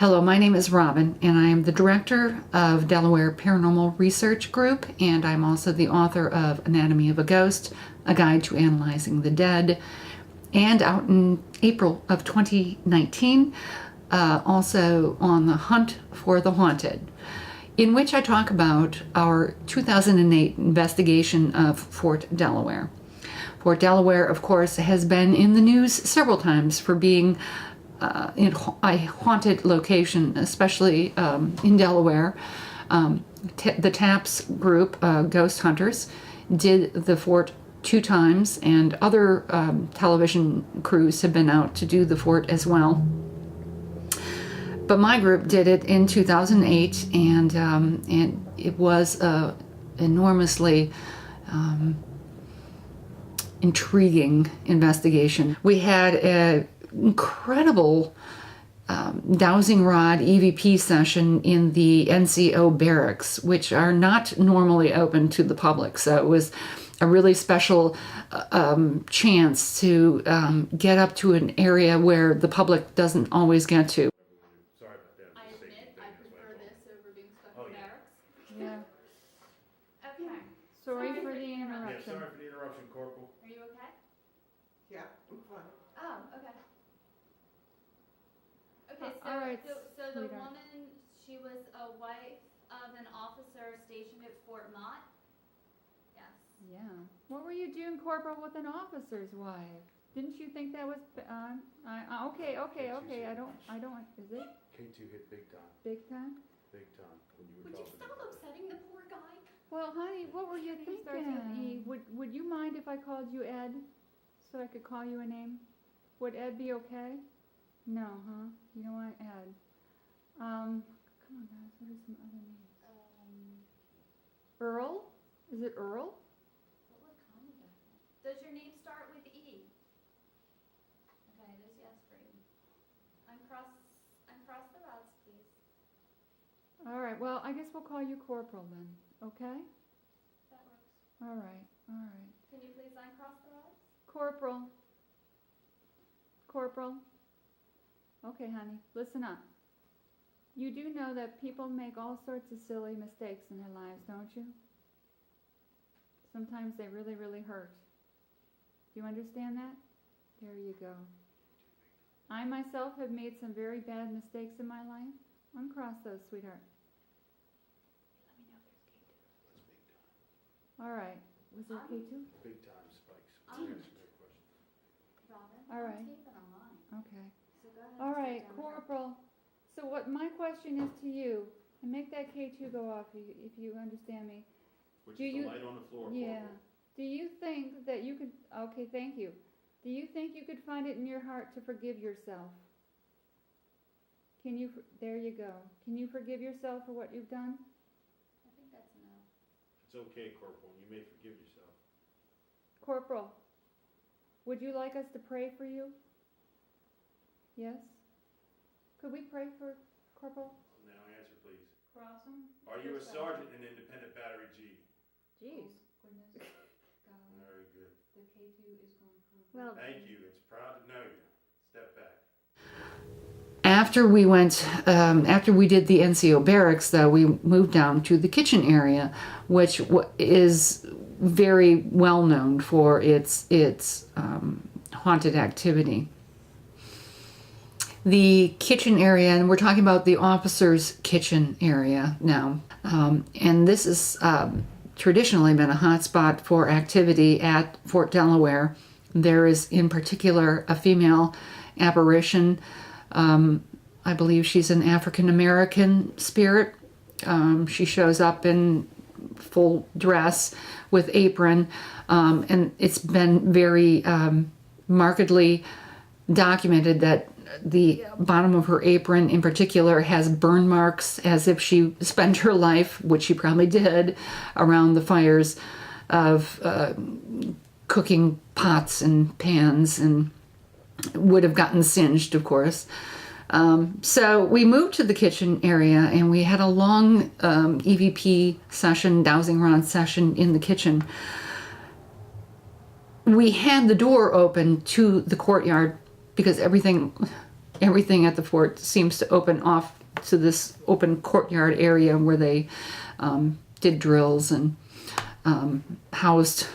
Hello, my name is Robin, and I am the director of Delaware Paranormal Research Group, and I'm also the author of Anatomy of a Ghost, A Guide to Analyzing the Dead, and out in April of 2019, also on the Hunt for the Haunted, in which I talk about our 2008 investigation of Fort Delaware. Fort Delaware, of course, has been in the news several times for being a haunted location, especially in Delaware. The TAPS group, Ghost Hunters, did the fort 2 times, and other television crews have been out to do the fort as well. But my group did it in 2008, and it was enormously intriguing investigation. We had an incredible dowsing rod EVP session in the NCO barracks, which are not normally open to the public. So it was a really special chance to get up to an area where the public doesn't always get to. Sorry about that. I admit I prefer this over being stuck in barracks. Yeah. Okay. Sorry for the Yeah, interruption. sorry for the interruption, Corporal. Are you okay? Yeah, I'm fine. Oh, okay. Okay, so, all right, so the sweetheart. woman, she was a wife of an officer stationed at Fort Mott? Yes. Yeah. What were you doing, Corporal, with an officer's wife? Didn't you think that was, okay, I don't, is it K2 hit big time, big time? when you were Would you talking. stop upsetting the poor guy? Well, honey, what were you Maybe start with thinking? Would you mind if I called you Ed, so I could call you a name? Would Ed be okay? No, huh? You don't want Ed. Come on, guys, what are some other names? Earl? Is it Earl? What would come with that? Does your name start with E? Okay, there's yes for you. Uncross the rods, please. All right, well, I guess we'll call you Corporal then, okay? That works. All right, all right. Can you please uncross the rods? Corporal. Corporal. Okay, honey, listen up. You do know that people make all sorts of silly mistakes in their lives, don't you? Sometimes they really, really hurt. Do you understand that? There you go. I myself have made some very bad mistakes in my life. Uncross those, sweetheart. Let me know if there's K2. That's big time. All right. Was there K2? Big time spikes. Um, That's a great question. Robin, All right. I'm taping a line. Okay. So go ahead. All and right, start down there. Corporal. So what my question is to you, and make that K2 go off if you understand me. Which Do is you- the light on the floor, Yeah. Corporal. Do you think that you could, okay, thank you. Do you think you could find it in your heart to forgive yourself? Can you, there you go. Can you forgive yourself for what you've done? I think that's a no. It's okay, Corporal. You may forgive yourself. Corporal, would you like us to pray for you? Yes? Could we pray for Corporal? Now answer, please. Cross him? Are you a sergeant in Independent Battery G? Jeez. Goodness. Very good. The K2 is going for. Well, Thank you. It's proud to know you. Step back. after we did the NCO barracks, though, we moved down to the kitchen area, which is very well known for its haunted activity. The kitchen area, and we're talking about the officers' kitchen area now, and this has traditionally been a hotspot for activity at Fort Delaware. There is, in particular, a female apparition. I believe she's an African American spirit. She shows up in full dress with apron, and it's been very markedly documented that the bottom of her apron in particular has burn marks as if she spent her life, which she probably did, around the fires of cooking pots and pans, and would have gotten singed, of course. So we moved to the kitchen area, and we had a long EVP session, dowsing rod session in the kitchen. We had the door open to the courtyard because everything everything at the fort seems to open off to this open courtyard area where they did drills and housed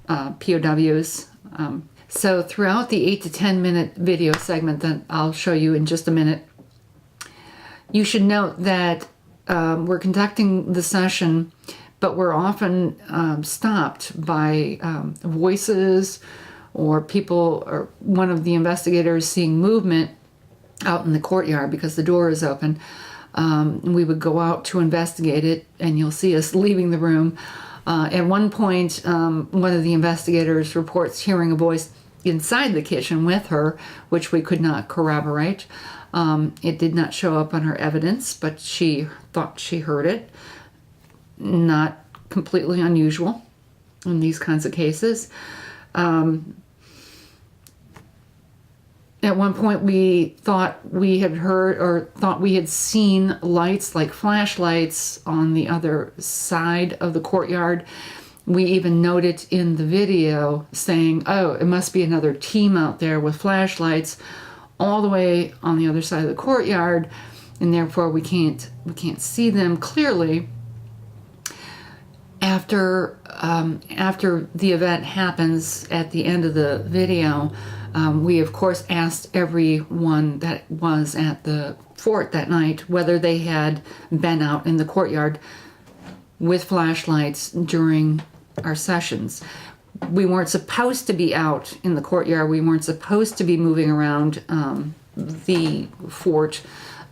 POWs. So throughout the 8 to 10 minute video segment that I'll show you in just a minute, you should note that we're conducting the session, but we're often stopped by voices or people or one of the investigators seeing movement out in the courtyard because the door is open. We would go out to investigate it, and you'll see us leaving the room. At one point, one of the investigators reports hearing a voice inside the kitchen with her, which we could not corroborate. It did not show up on her evidence, but she thought she heard it. Not completely unusual in these kinds of cases. At one point we thought we had heard or thought we had seen lights like flashlights on the other side of the courtyard. We even noted in the video saying, oh, it must be another team out there with flashlights all the way on the other side of the courtyard, and therefore we can't see them clearly. After the event happens at the end of the video, we of course asked everyone that was at the fort that night whether they had been out in the courtyard with flashlights during our sessions. We weren't supposed to be out in the courtyard. We weren't supposed to be moving around the fort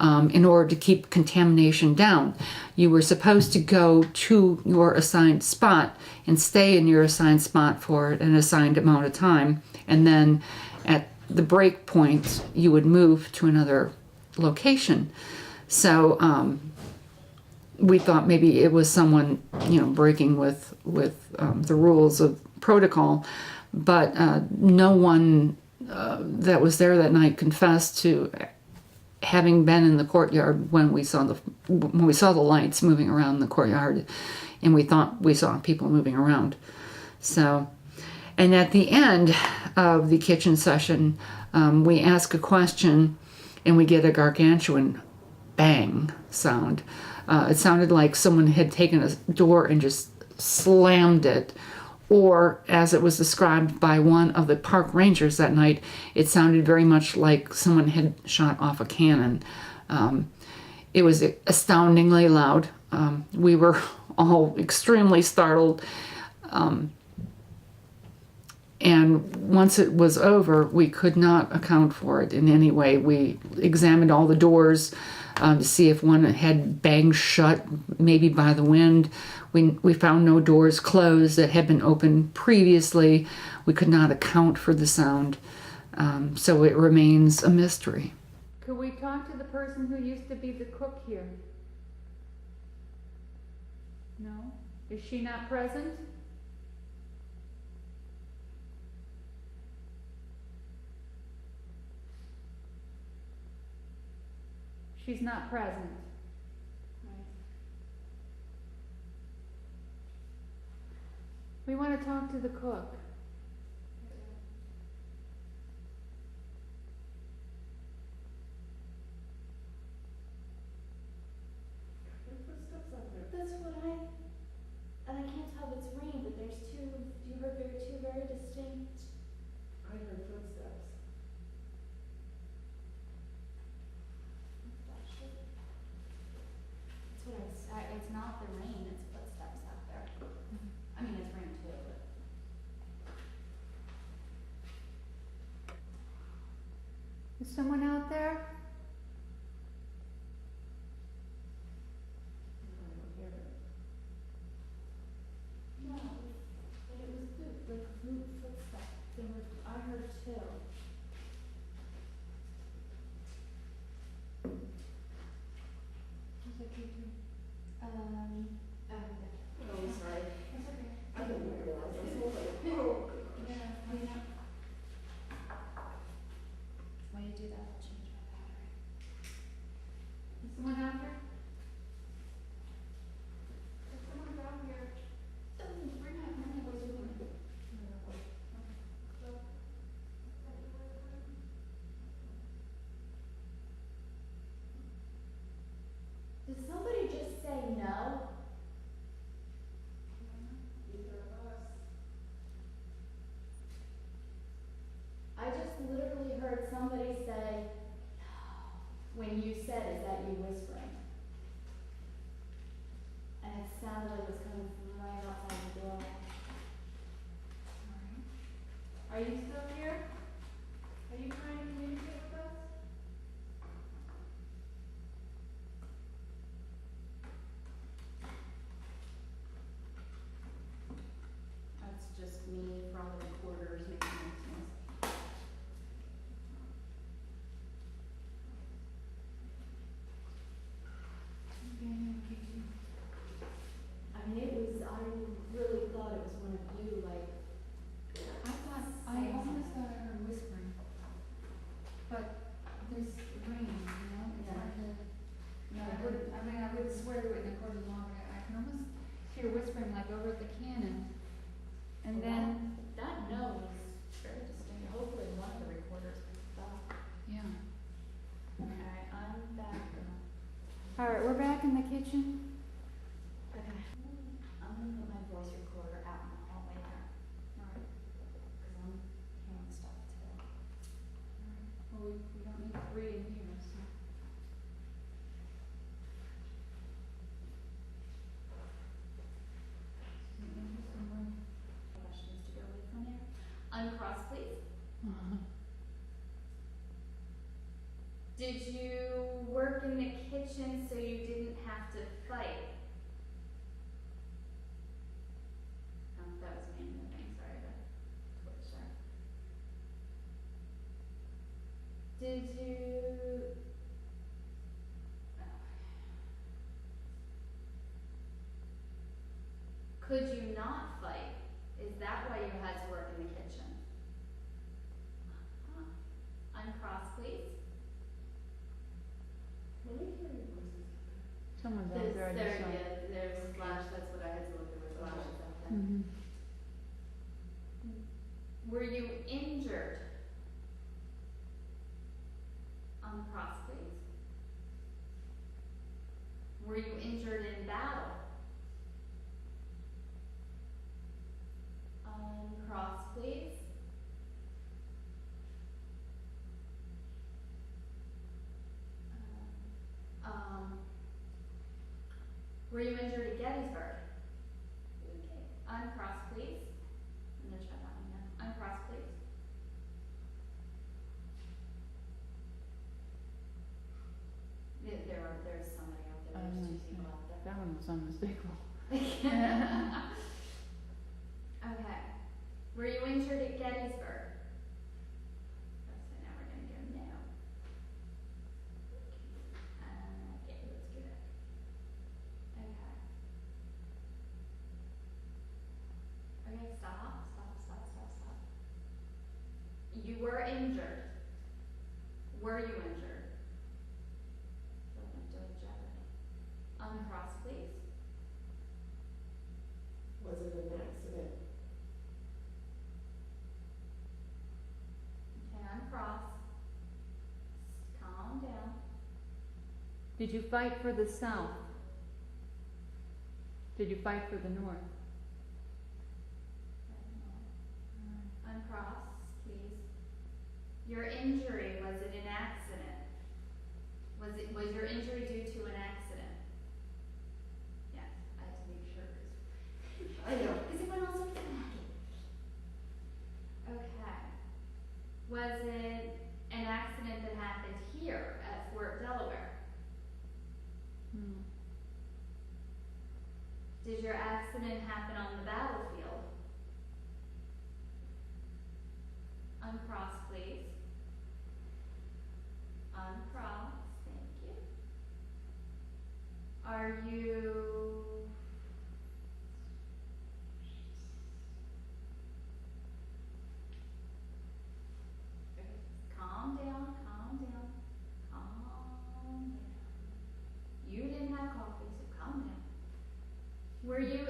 in order to keep contamination down. You were supposed to go to your assigned spot and stay in your assigned spot for an assigned amount of time, and then at the break point you would move to another location. So we thought maybe it was someone, breaking with the rules of protocol, but no one that was there that night confessed to having been in the courtyard when we saw the lights moving around the courtyard, and we thought we saw people moving around. So, and at the end of the kitchen session, we ask a question and we get a gargantuan bang sound. It sounded like someone had taken a door and just slammed it, or as it was described by one of the park rangers that night, it sounded very much like someone had shot off a cannon. It was astoundingly loud. We were all extremely startled. And once it was over, we could not account for it in any way. We examined all the doors to see if one had banged shut, maybe by the wind. We found no doors closed that had been opened previously. We could not account for the sound, so it remains a mystery. Could we talk to the person who used to be the cook here? No? Is she not present? She's not present. Right. We want to talk to the cook. That's what and I can't tell if it's rain, but there's two very distinct. I heard footsteps. It's not the rain, it's footsteps out there. I mean, it's rain too, but. Is someone out there? I don't hear it. No, but it was boot footsteps. I heard two. Oh, I'm sorry. That's okay. I didn't realize. I was like, oh. While you do that, I'll change my battery. Is someone out here? There's someone down here. We're not going to do it. Did somebody just say no? Either of us. I just literally heard somebody say no. When you said, is that you whispering? And it sounded like it was coming from right outside the door. Alright. Are you still here? Are you trying to communicate with us? That's just me from the recorders making noise. I mean, I really thought it was one of you, like. I almost thought I heard whispering. But there's rain, you know, it's Yeah. hard to, I wouldn't swear to it in a court of law, but I can almost hear whispering like over at the cannon. And then, That no was very distinct, hopefully one of the recorders picked it up. yeah. Alright, I'm back. Alright, we're back in the kitchen. Okay. I'm gonna put my voice recorder out in the hallway there. Alright. Cause I'm hearing stuff too. Well, we don't need three in here, so. Questions to go with from there. Uncross, please. Did you work in the kitchen so you didn't have to fight? That was me moving, sorry to twitch there. Did you? Could you not fight? Is that why you had to work in the kitchen? Uncross, please. Can we hear your voices? Someone's out there, I just saw. There's a flash, that's what I had to look, there was flashes out there. Mhm. Were you injured? Uncross, please. Were you injured in battle? Uncross, please. Were you injured at Gettysburg? Okay. Uncross, please. I'm gonna try that one now. Uncross, please. There's somebody out there, there's two people out there. That one was unmistakable. Okay. Were you injured at Gettysburg? So now we're gonna go no. Okay, let's go back. Okay. Okay, stop. You were injured. Were you injured? Feel like I'm doing Jeopardy. Uncross, please. Was it an accident? Okay, uncross. Calm down. Did you fight for the South? Did you fight for the North? Uncross, please. Your injury, was it an accident? Was your injury due to an accident? Yes, I had to make sure I know. because it went all sorts of wacky. Okay. Was it an accident that happened here at Fort Delaware? Hmm. Did your accident happen on the battlefield? Uncross, please. Uncross, thank you. Are you... Okay, calm down. You didn't have coffee, so calm down. Were you